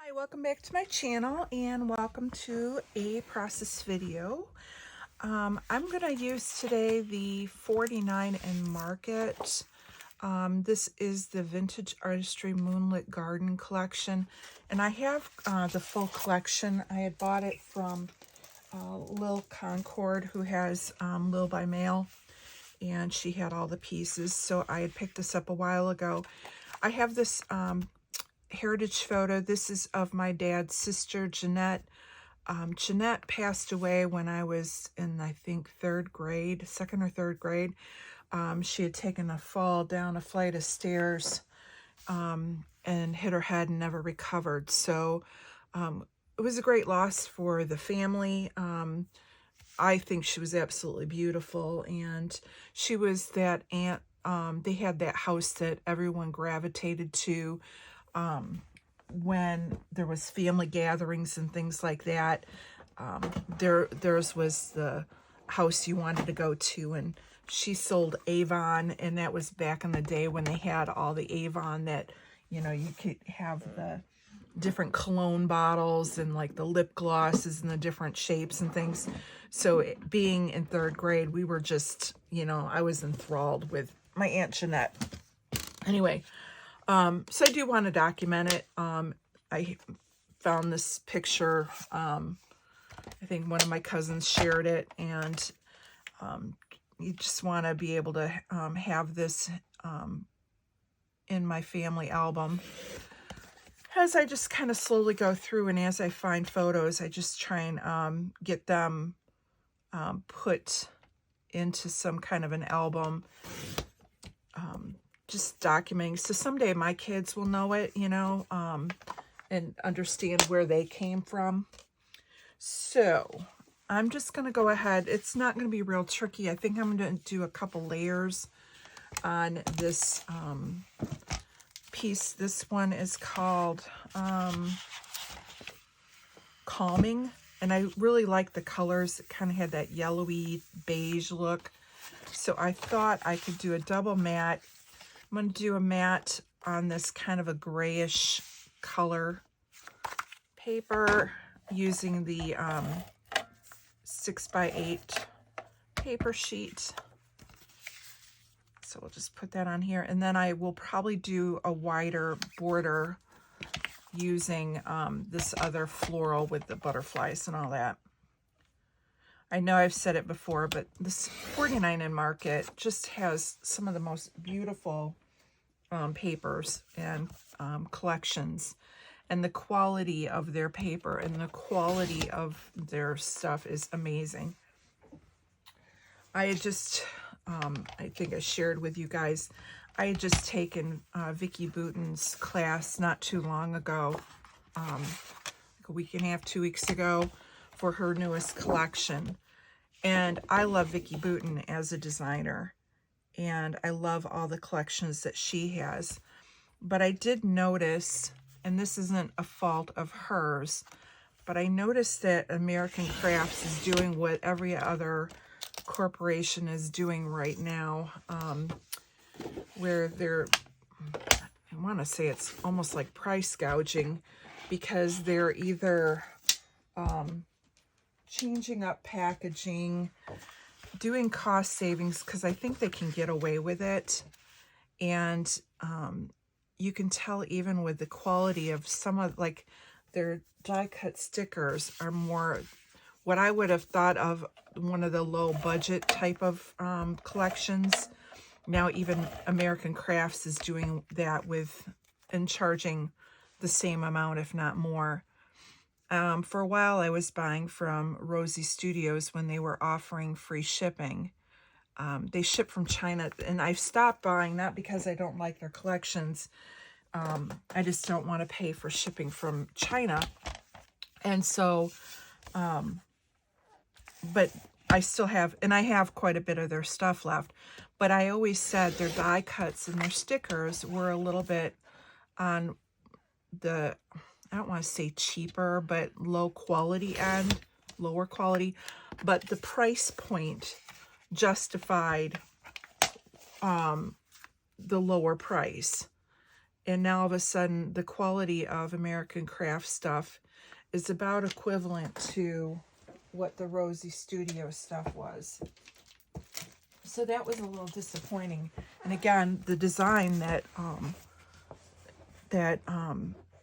Hi, welcome back to my channel and welcome to a process video. I'm going to use today the 49 and Market. This is the Vintage Artistry Moonlit Garden collection, and I have the full collection. I had bought it from Lil Concord, who has Lil by Mail, and she had all the pieces, so I had picked this up a while ago. I have this heritage photo. This is of my dad's sister, Jeanette. Jeanette passed away when I was in, I think, second or third grade. She had taken a fall down a flight of stairs and hit her head and never recovered. So it was a great loss for the family. I think she was absolutely beautiful, and she was that aunt. They had that house that everyone gravitated to when there was family gatherings and things like that. Theirs was the house you wanted to go to, and she sold Avon, and that was back in the day when they had all the Avon that, you know, you could have the different cologne bottles and like the lip glosses and the different shapes and things. So being in third grade, we were just, you know, I was enthralled with my Aunt Jeanette. Anyway, so I do want to document it. I found this picture. I think one of my cousins shared it, and you just want to be able to have this in my family album. As I just kind of slowly go through, and as I find photos, I just try and get them put into some kind of an album. Just documenting, so someday my kids will know it, you know, and understand where they came from. So I'm just going to go ahead. It's not going to be real tricky. I think I'm going to do a couple layers on this piece. This one is called Calming, and I really like the colors. It kind of had that yellowy beige look. So I thought I could do a double matte. I'm going to do a matte on this kind of a grayish color paper using the 6x8 paper sheet. So we'll just put that on here. And then I will probably do a wider border using this other floral with the butterflies and all that. I know I've said it before, but this 49 and Market just has some of the most beautiful papers and collections, and the quality of their paper and the quality of their stuff is amazing. I had just, I think I shared with you guys, I had just taken Vicki Boutin's class not too long ago, like a week and a half, 2 weeks ago, for her newest collection. And I love Vicki Boutin as a designer, and I love all the collections that she has. But I did notice, and this isn't a fault of hers, but I noticed that American Crafts is doing what every other corporation is doing right now, where they're, I want to say it's almost like price gouging, because they're either changing up packaging, doing cost savings, because I think they can get away with it. And you can tell even with the quality of some of, like, their die cut stickers are more what I would have thought of one of the low budget type of collections. Now even American Crafts is doing that with, and charging the same amount, if not more. For a while, I was buying from Rosie Studios when they were offering free shipping. They ship from China, and I've stopped buying, not because I don't like their collections. I just don't want to pay for shipping from China. And so, but I still have, and I have quite a bit of their stuff left. But I always said their die cuts and their stickers were a little bit on the, I don't want to say cheaper, but low quality end, lower quality. But the price point justified the lower price. And now all of a sudden, the quality of American Craft stuff is about equivalent to what the Rosie Studio stuff was. So that was a little disappointing. And again, the design that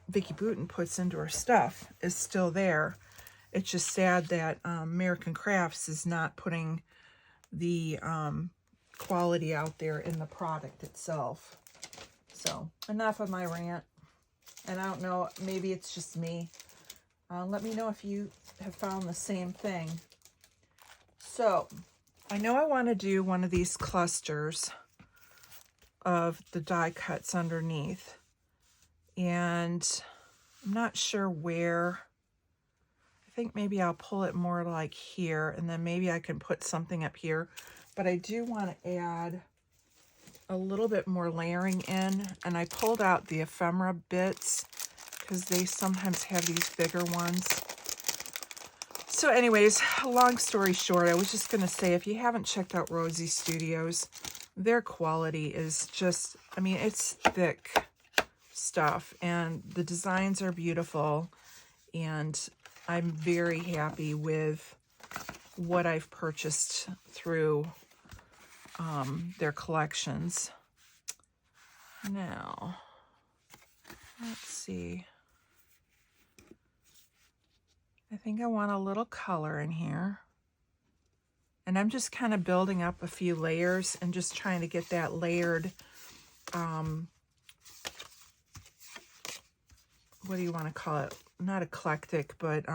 Vicki Boutin puts into her stuff is still there. It's just sad that American Crafts is not putting the quality out there in the product itself. So enough of my rant. And I don't know, maybe it's just me. Let me know if you have found the same thing. So I know I want to do one of these clusters of the die cuts underneath. And I'm not sure where. I think maybe I'll pull it more like here, and then maybe I can put something up here. But I do want to add a little bit more layering in, and I pulled out the ephemera bits because they sometimes have these bigger ones. So anyways, long story short, I was just going to say, if you haven't checked out Rosie Studios, their quality is just, I mean, it's thick stuff, and the designs are beautiful, and I'm very happy with what I've purchased through their collections. Now, let's see. I think I want a little color in here. And I'm just kind of building up a few layers and just trying to get that layered, what do you want to call it? Not eclectic, but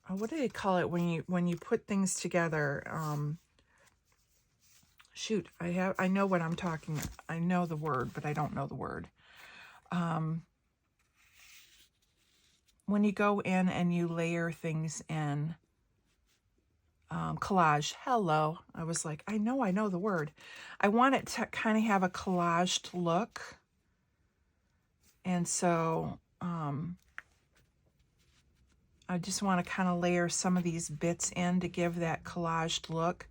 what do they call it when you put things together? Shoot, I know what I'm talking. I know the word, but I don't know the word. When you go in and you layer things in, collage. Hello. I was like, I know the word. I want it to kind of have a collaged look. And so I just want to kind of layer some of these bits in to give that collaged look.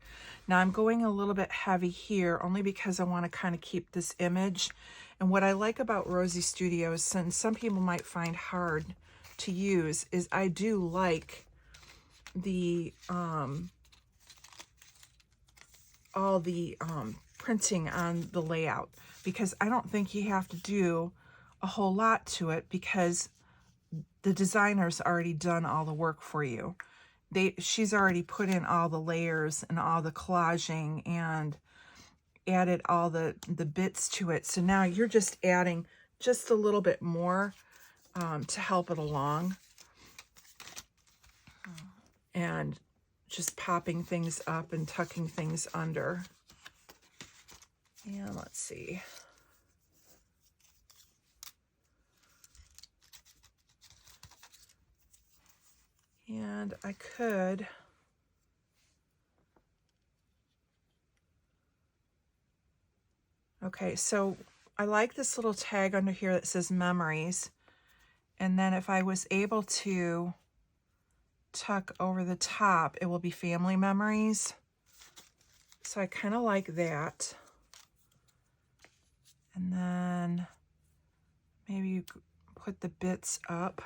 Now I'm going a little bit heavy here only because I want to kind of keep this image. And what I like about Rosie Studios, and some people might find hard to use, is I do like the all the printing on the layout, because I don't think you have to do a whole lot to it because the designer's already done all the work for you. She's already put in all the layers and all the collaging and added all the bits to it. So now you're just adding just a little bit more to help it along. And just popping things up and tucking things under. And let's see. And I could okay, so I like this little tag under here that says memories. And then if I was able to tuck over the top, it will be family memories. So I kind of like that. And then maybe you put the bits up.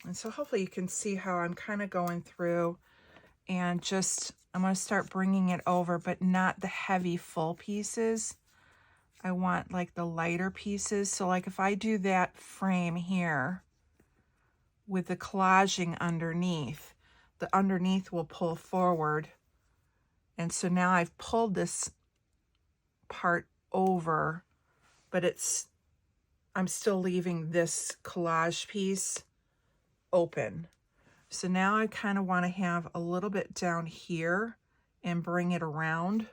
And so hopefully you can see how I'm kind of going through and just, I'm going to start bringing it over, but not the heavy full pieces. I want like the lighter pieces. So like if I do that frame here with the collaging underneath, the underneath will pull forward. And so now I've pulled this part over, but I'm still leaving this collage piece open. So now I kind of want to have a little bit down here and bring it around.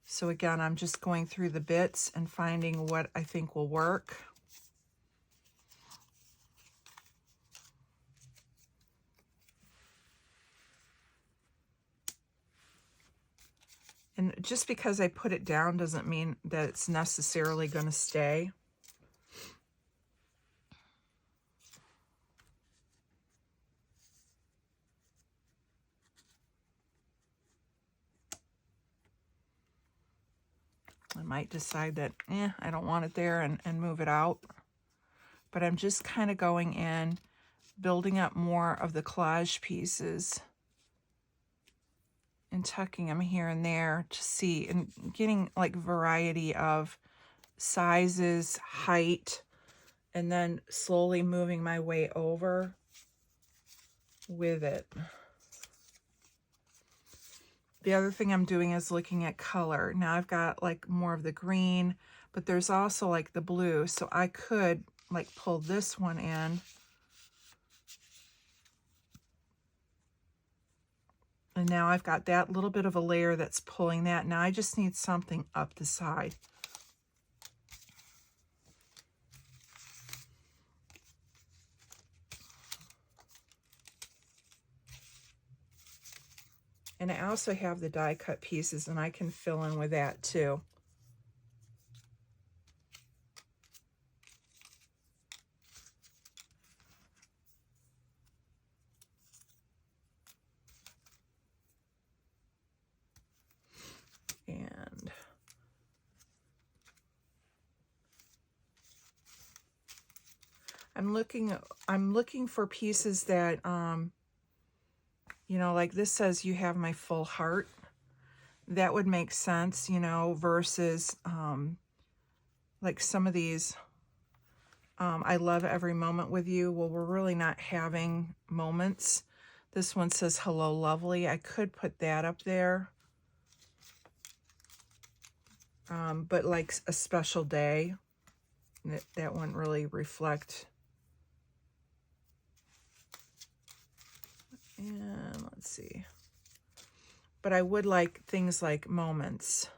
So again, I'm just going through the bits and finding what I think will work. And just because I put it down doesn't mean that it's necessarily going to stay. I might decide that, I don't want it there and move it out. But I'm just kind of going in, building up more of the collage pieces and tucking them here and there to see, and getting like variety of sizes, height, and then slowly moving my way over with it. The other thing I'm doing is looking at color. Now I've got like more of the green, but there's also like the blue. So I could like pull this one in. And now I've got that little bit of a layer that's pulling that. Now I just need something up the side. And I also have the die cut pieces, and I can fill in with that too. And I'm looking for pieces that, you know, like this says you have my full heart. That would make sense, you know, versus like some of these, I love every moment with you. Well, we're really not having moments. This one says hello lovely. I could put that up there. But like a special day, that wouldn't really reflect. And let's see. But I would like things like moments.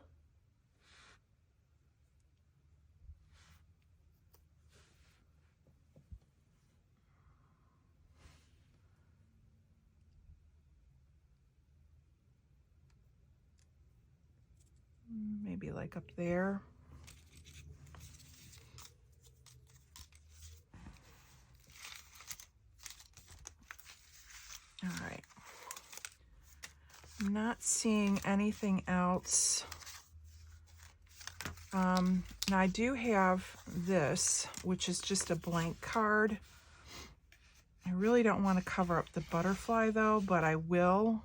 Maybe like up there. All right. I'm not seeing anything else. Now I do have this, which is just a blank card. I really don't want to cover up the butterfly though, but I will,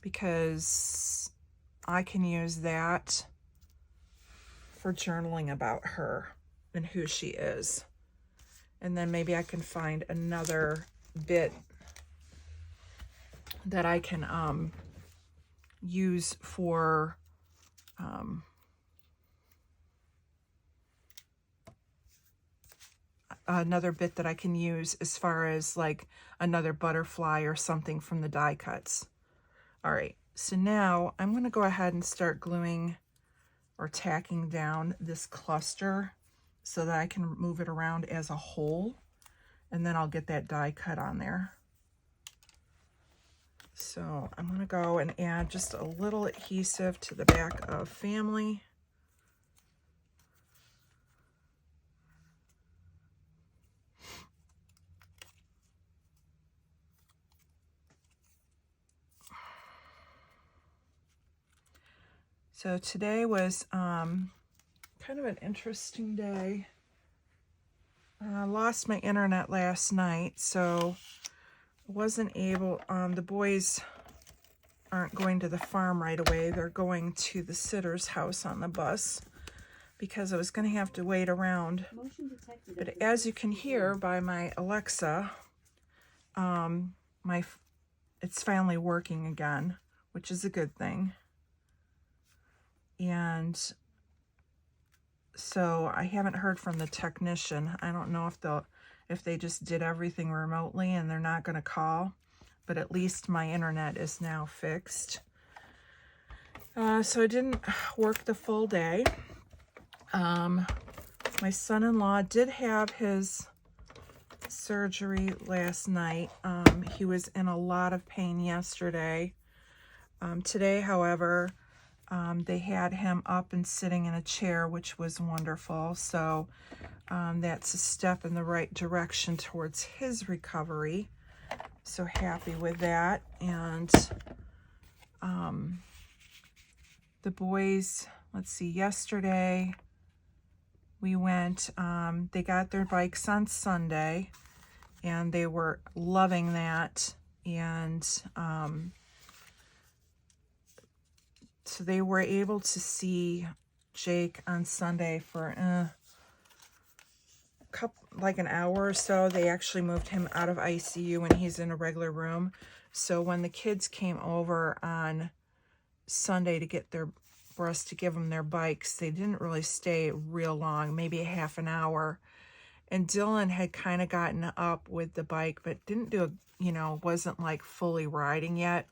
because I can use that for journaling about her and who she is. And then maybe I can find another bit that I can use for another bit that I can use as far as like another butterfly or something from the die cuts. All right, so now I'm going to go ahead and start gluing or tacking down this cluster so that I can move it around as a whole, and then I'll get that die cut on there. So I'm going to go and add just a little adhesive to the back of family. So today was kind of an interesting day. I lost my internet last night, so I wasn't able, the boys aren't going to the farm right away. They're going to the sitter's house on the bus because I was going to have to wait around. But as you can hear by my Alexa, it's finally working again, which is a good thing. And so I haven't heard from the technician. I don't know if they just did everything remotely and they're not going to call, but at least my internet is now fixed. So I didn't work the full day. My son-in-law did have his surgery last night. He was in a lot of pain yesterday. Today, however, they had him up and sitting in a chair, which was wonderful. So that's a step in the right direction towards his recovery. So happy with that. And the boys, let's see, yesterday we went, they got their bikes on Sunday, and they were loving that. And so they were able to see Jake on Sunday for like an hour or so. They actually moved him out of ICU and he's in a regular room. So when the kids came over on Sunday to get for us to give them their bikes, they didn't really stay real long, maybe a half an hour. And Dylan had kind of gotten up with the bike, but didn't do wasn't like fully riding yet.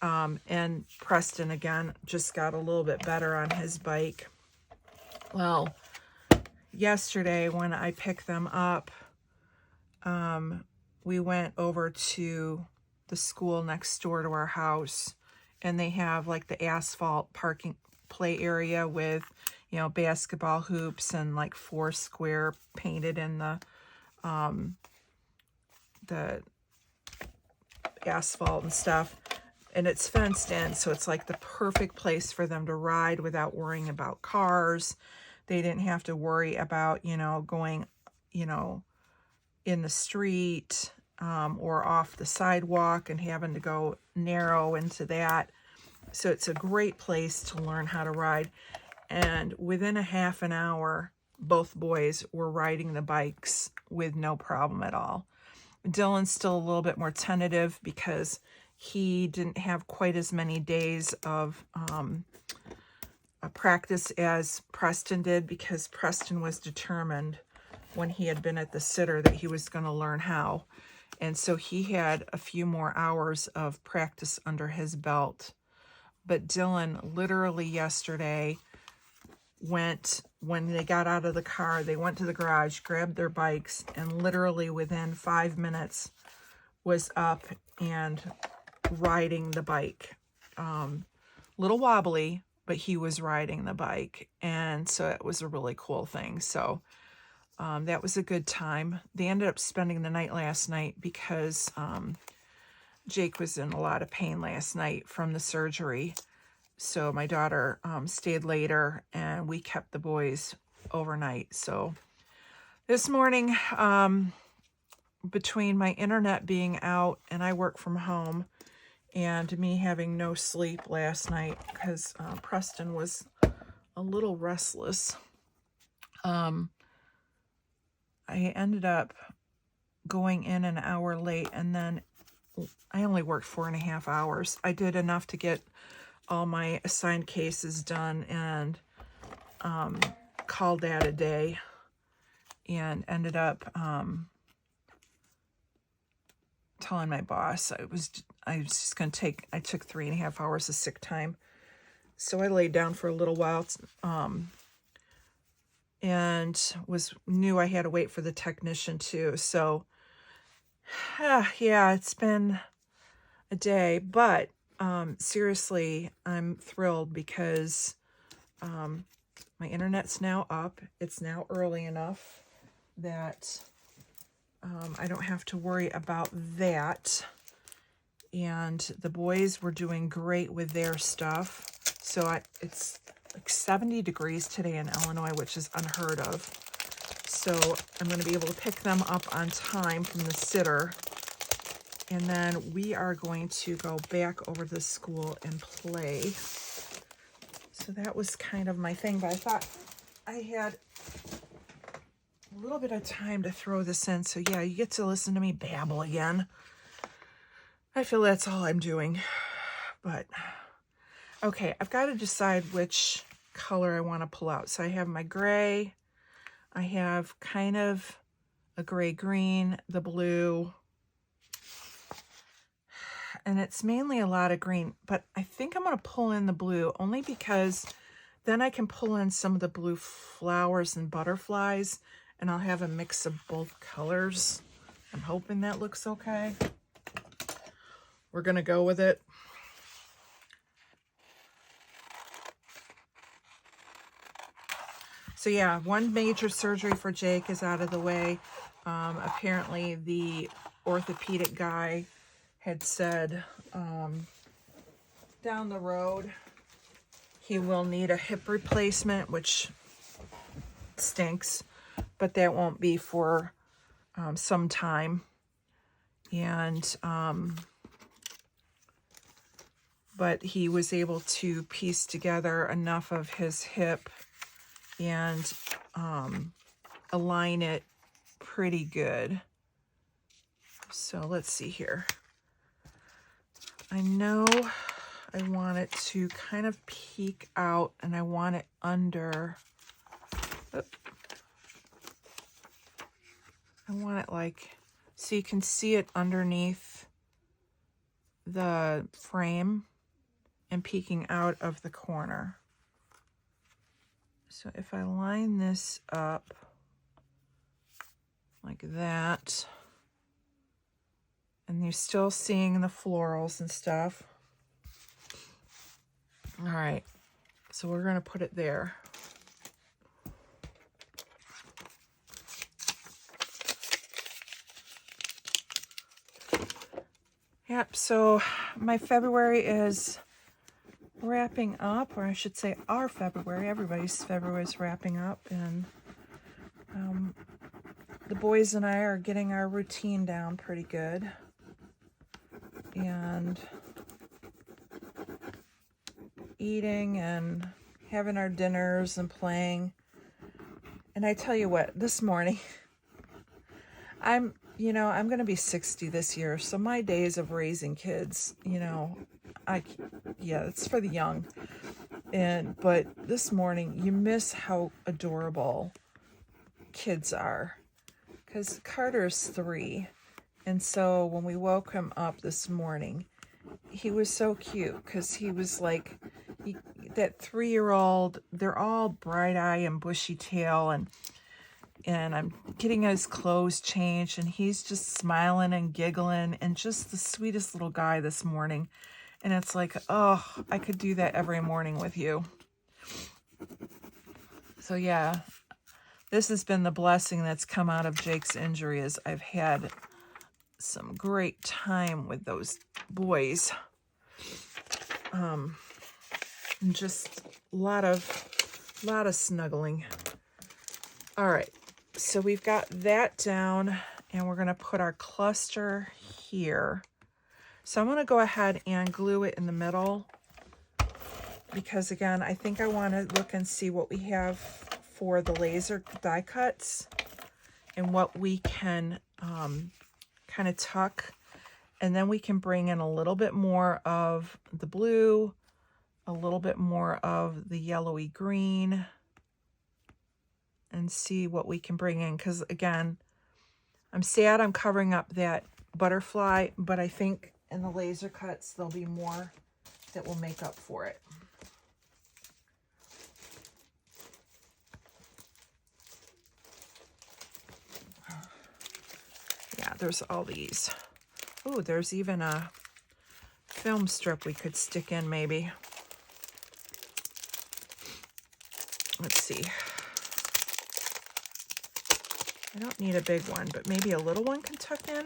And Preston, again, just got a little bit better on his bike. Well, yesterday when I picked them up, we went over to the school next door to our house, and they have like the asphalt parking play area with, basketball hoops and like 4 square painted in the asphalt and stuff. And it's fenced in, so it's like the perfect place for them to ride without worrying about cars. They didn't have to worry about, going, in the street or off the sidewalk and having to go narrow into that. So it's a great place to learn how to ride. And within a half an hour, both boys were riding the bikes with no problem at all. Dylan's still a little bit more tentative because he didn't have quite as many days of practice as Preston did, because Preston was determined when he had been at the sitter that he was going to learn how. And so he had a few more hours of practice under his belt. But Dylan literally yesterday went, when they got out of the car, they went to the garage, grabbed their bikes, and literally within 5 minutes was up and riding the bike. Little wobbly, but he was riding the bike. And so it was a really cool thing. So that was a good time. They ended up spending the night last night because Jake was in a lot of pain last night from the surgery. So my daughter stayed later, and we kept the boys overnight. So this morning, between my internet being out and I work from home, and me having no sleep last night because Preston was a little restless, I ended up going in an hour late, and then I only worked 4.5 hours. I did enough to get all my assigned cases done and called that a day, and ended up telling my boss I was just going to I took 3.5 hours of sick time. So I laid down for a little while, and knew I had to wait for the technician too. So yeah, it's been a day, but seriously, I'm thrilled because my internet's now up. It's now early enough that I don't have to worry about that. And the boys were doing great with their stuff. So it's like 70 degrees today in Illinois, which is unheard of. So I'm going to be able to pick them up on time from the sitter. And then we are going to go back over to the school and play. So that was kind of my thing, but I thought I had a little bit of time to throw this in. So yeah, you get to listen to me babble again. I feel that's all I'm doing. But okay, I've got to decide which color I want to pull out. So I have my gray. I have kind of a gray-green, the blue. And it's mainly a lot of green, but I think I'm going to pull in the blue only because then I can pull in some of the blue flowers and butterflies, and I'll have a mix of both colors. I'm hoping that looks okay. We're going to go with it. So yeah, one major surgery for Jake is out of the way. Apparently the orthopedic guy had said down the road He will need a hip replacement, which stinks, but that won't be for some time. And but he was able to piece together enough of his hip and align it pretty good. So let's see here. I know I want it to kind of peek out, and I want it under, I want it like, so you can see it underneath the frame and peeking out of the corner. So if I line this up like that, and you're still seeing the florals and stuff. All right, so we're gonna put it there. Yep, so my February is wrapping up, or I should say our February. Everybody's February is wrapping up, and the boys and I are getting our routine down pretty good. And eating and having our dinners and playing. And I tell you what, this morning, I'm going to be 60 this year. So my days of raising kids, it's for the young. But this morning, you miss how adorable kids are. Because Carter's 3. And so when we woke him up this morning, he was so cute because he was like, that 3-year-old, they're all bright eye and bushy tail, and I'm getting his clothes changed, and he's just smiling and giggling and just the sweetest little guy this morning. And it's like, oh, I could do that every morning with you. So yeah, this has been the blessing that's come out of Jake's injury, is I've had some great time with those boys. And just a lot of snuggling. All right, so we've got that down, and we're going to put our cluster here. So I'm going to go ahead and glue it in the middle, because again, I think I want to look and see what we have for the laser die cuts and what we can kind of tuck, and then we can bring in a little bit more of the blue, a little bit more of the yellowy green, and see what we can bring in. Because again, I'm sad I'm covering up that butterfly, but I think in the laser cuts there'll be more that will make up for it. Yeah, there's all these. Oh, there's even a film strip we could stick in maybe. Let's see. I don't need a big one, but maybe a little one can tuck in.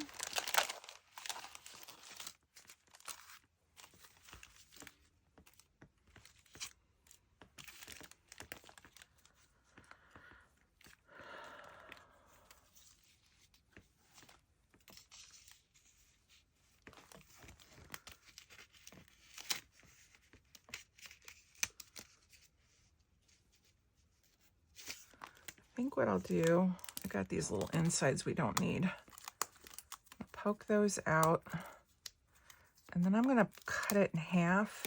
I think what I'll do, I got these little insides we don't need. I'll poke those out, and then I'm going to cut it in half,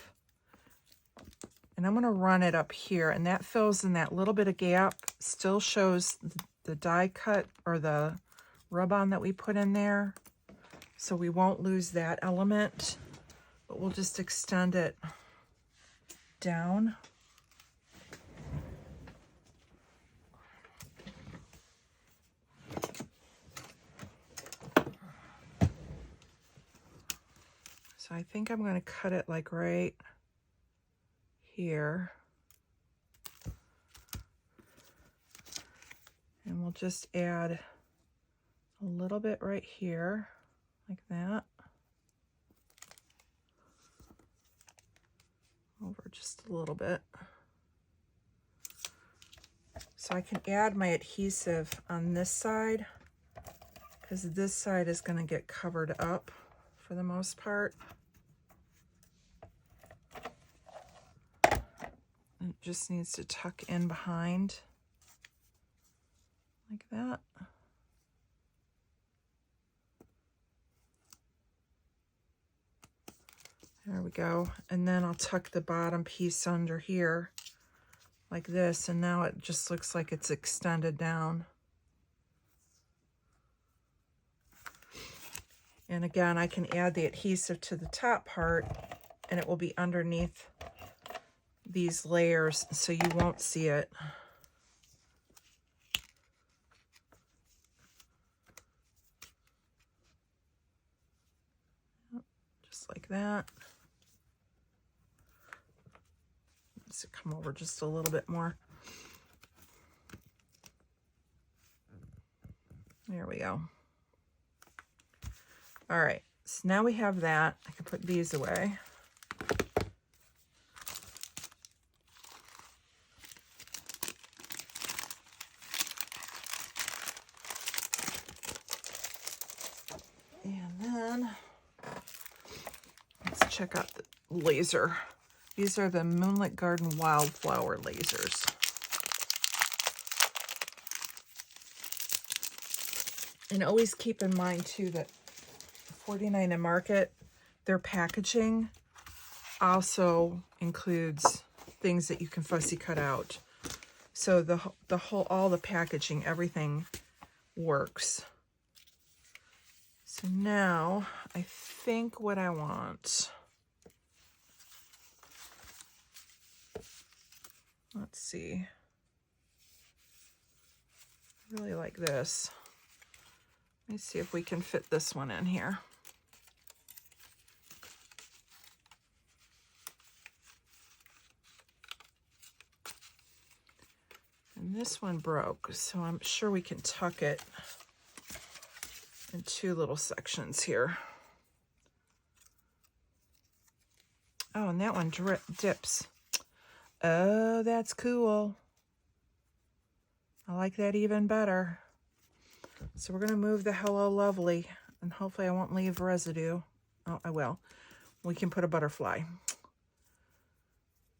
and I'm going to run it up here, and that fills in that little bit of gap, still shows the die cut or the rub-on that we put in there, so we won't lose that element, but we'll just extend it down. So I think I'm going to cut it like right here. And we'll just add a little bit right here, like that. Over just a little bit. So I can add my adhesive on this side, because this side is going to get covered up for the most part. It just needs to tuck in behind like that. There we go. And then I'll tuck the bottom piece under here like this, and now it just looks like it's extended down. And again, I can add the adhesive to the top part, and it will be underneath these layers, so you won't see it. Just like that. Let's come over just a little bit more. There we go. All right, so now we have that. I can put these away. And then let's check out the laser. These are the Moonlit Garden Wildflower lasers. And always keep in mind too that 49 and Market, their packaging also includes things that you can fussy cut out. So the whole, all the packaging, everything works. So now I think what I want, let's see, I really like this. Let me see if we can fit this one in here. And this one broke, so I'm sure we can tuck it in two little sections here. Oh, and that one dips. Oh, that's cool. I like that even better. So we're going to move the Hello Lovely, and hopefully I won't leave residue. Oh, I will. We can put a butterfly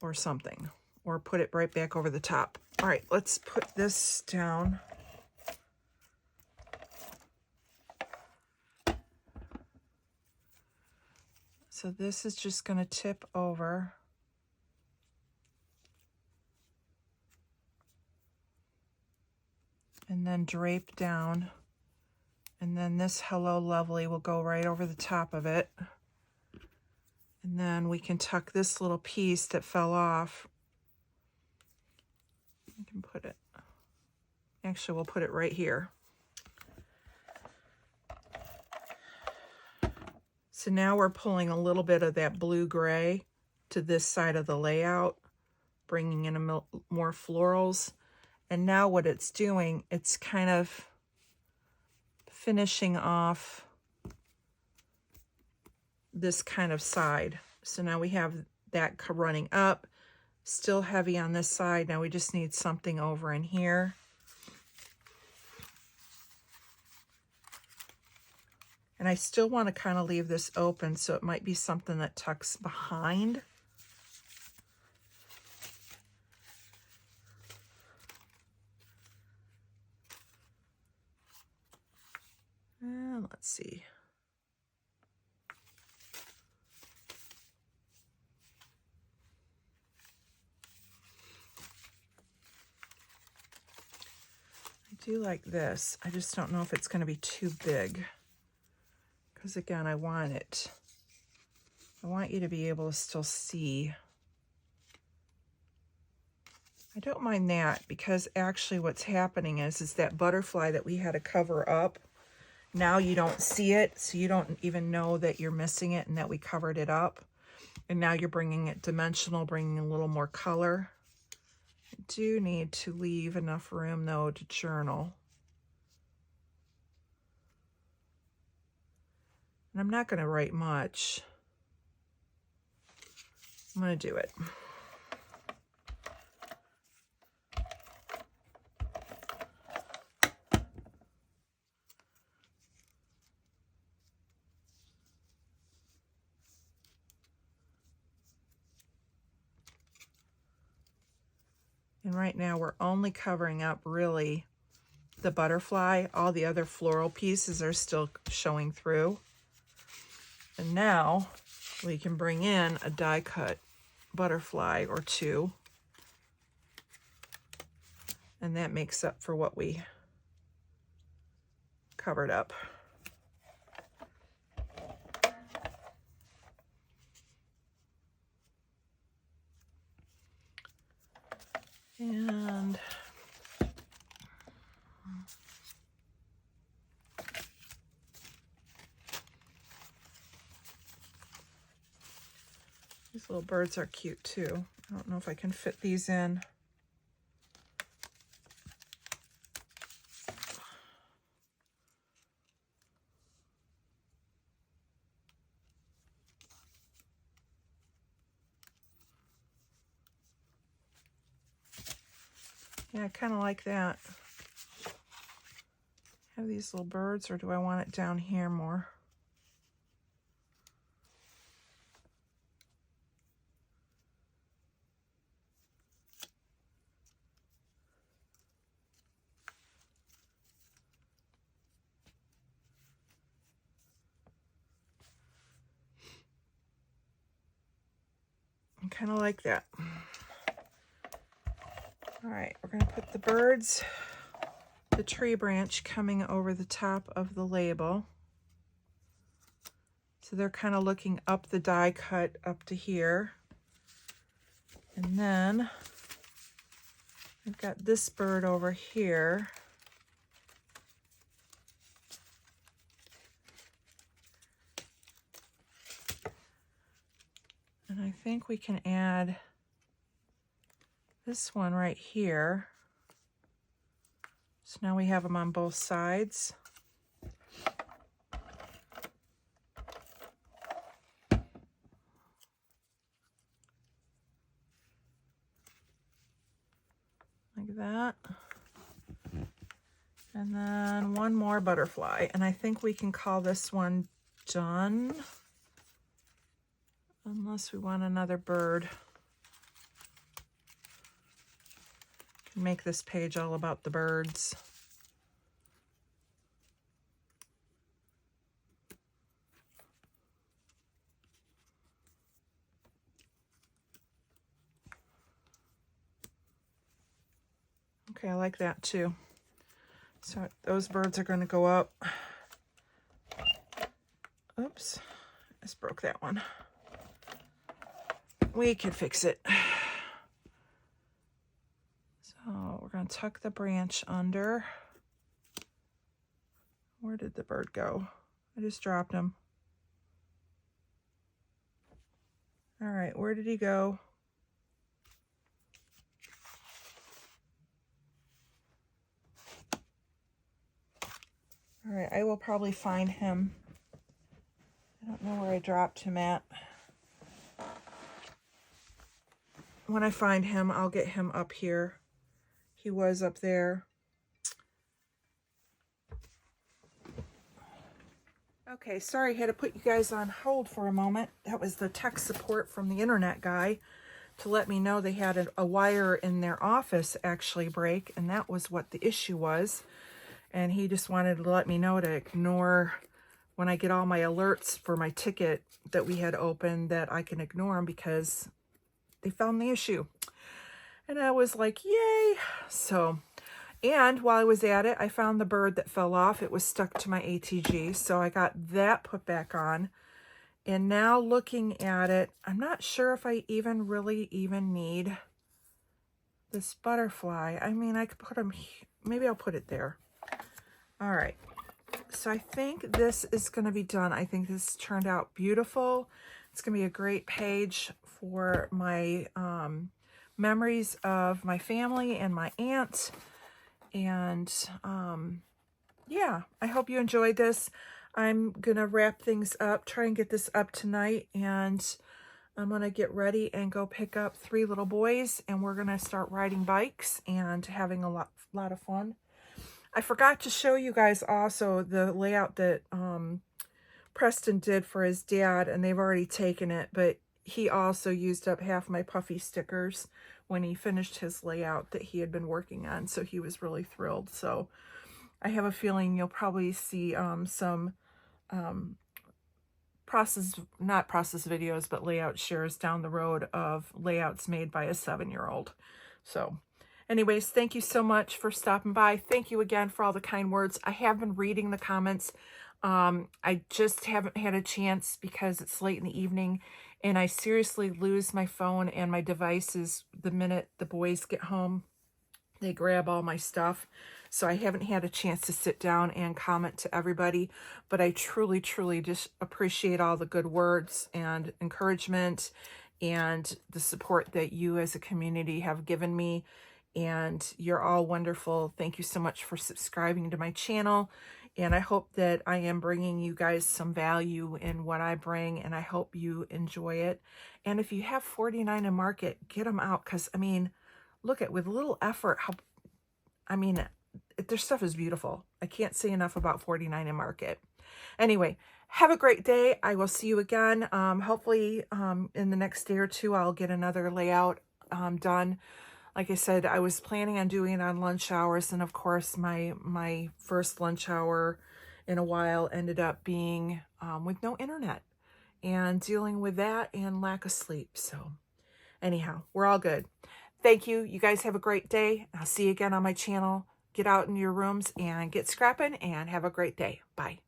or something, or put it right back over the top. All right, let's put this down. So this is just going to tip over. And then drape down. And then this Hello Lovely will go right over the top of it. And then we can tuck this little piece that fell off. We can put it, actually we'll put it right here. So now we're pulling a little bit of that blue-gray to this side of the layout, bringing in more florals. And now what it's doing, it's kind of finishing off this kind of side. So now we have that running up, still heavy on this side. Now we just need something over in here. And I still want to kind of leave this open, so it might be something that tucks behind. And let's see. I do like this. I just don't know if it's going to be too big. Because again, I want you to be able to still see. I don't mind that, because actually what's happening is that butterfly that we had to cover up, now you don't see it, so you don't even know that you're missing it and that we covered it up. And now you're bringing it dimensional, bringing a little more color. I do need to leave enough room though to journal. And I'm not going to write much. I'm going to do it. And right now we're only covering up really the butterfly. All the other floral pieces are still showing through. And now we can bring in a die cut butterfly or two. And that makes up for what we covered up. And these little birds are cute too. I don't know if I can fit these in. Yeah, I kind of like that. Have these little birds, or do I want it down here more? I kind of like that. All right, we're going to put the birds, the tree branch coming over the top of the label. So they're kind of looking up the die cut up to here. And then I've got this bird over here. And I think we can add this one right here. So now we have them on both sides. Like that. And then one more butterfly. And I think we can call this one done. Unless we want another bird. Can make this page all about the birds. Okay, I like that too. So those birds are going to go up. Oops, I just broke that one. We could fix it. So we're going to tuck the branch under. Where did the bird go? I just dropped him. All right, where did he go? All right, I will probably find him. I don't know where I dropped him at. When I find him, I'll get him up here. He was up there. Okay, sorry I had to put you guys on hold for a moment. That was the tech support from the internet guy to let me know they had a wire in their office actually break, and that was what the issue was. And he just wanted to let me know to ignore when I get all my alerts for my ticket that we had opened, that I can ignore them because they found the issue. And I was like, yay. So, and while I was at it, I found the bird that fell off. It was stuck to my ATG. So I got that put back on. And now looking at it, I'm not sure if I really need this butterfly. I mean, I could put him, maybe I'll put it there. All right. So I think this is going to be done. I think this turned out beautiful. It's going to be a great page for my memories of my family and my aunt. And yeah, I hope you enjoyed this. I'm going to wrap things up, try and get this up tonight. And I'm going to get ready and go pick up 3 little boys. And we're going to start riding bikes and having a lot of fun. I forgot to show you guys also the layout that Preston did for his dad, and they've already taken it, but he also used up half my puffy stickers, when he finished his layout that he had been working on. So he was really thrilled. So I have a feeling you'll probably see some not process videos, but layout shares down the road of layouts made by a 7-year-old. So anyways, thank you so much for stopping by. Thank you again for all the kind words. I have been reading the comments. I just haven't had a chance because it's late in the evening, and I seriously lose my phone and my devices the minute the boys get home. They grab all my stuff. So I haven't had a chance to sit down and comment to everybody, but I truly, truly just appreciate all the good words and encouragement and the support that you as a community have given me. And you're all wonderful. Thank you so much for subscribing to my channel. And I hope that I am bringing you guys some value in what I bring, and I hope you enjoy it. And if you have 49 in market, get them out, because I mean, look at, with little effort, how, I mean, their stuff is beautiful. I can't say enough about 49 in market. Anyway, have a great day. I will see you again. Hopefully in the next day or two, I'll get another layout done. Like I said, I was planning on doing it on lunch hours, and of course my first lunch hour in a while ended up being with no internet and dealing with that and lack of sleep. So anyhow, we're all good. Thank you. You guys have a great day. I'll see you again on my channel. Get out in your rooms and get scrapping, and have a great day. Bye.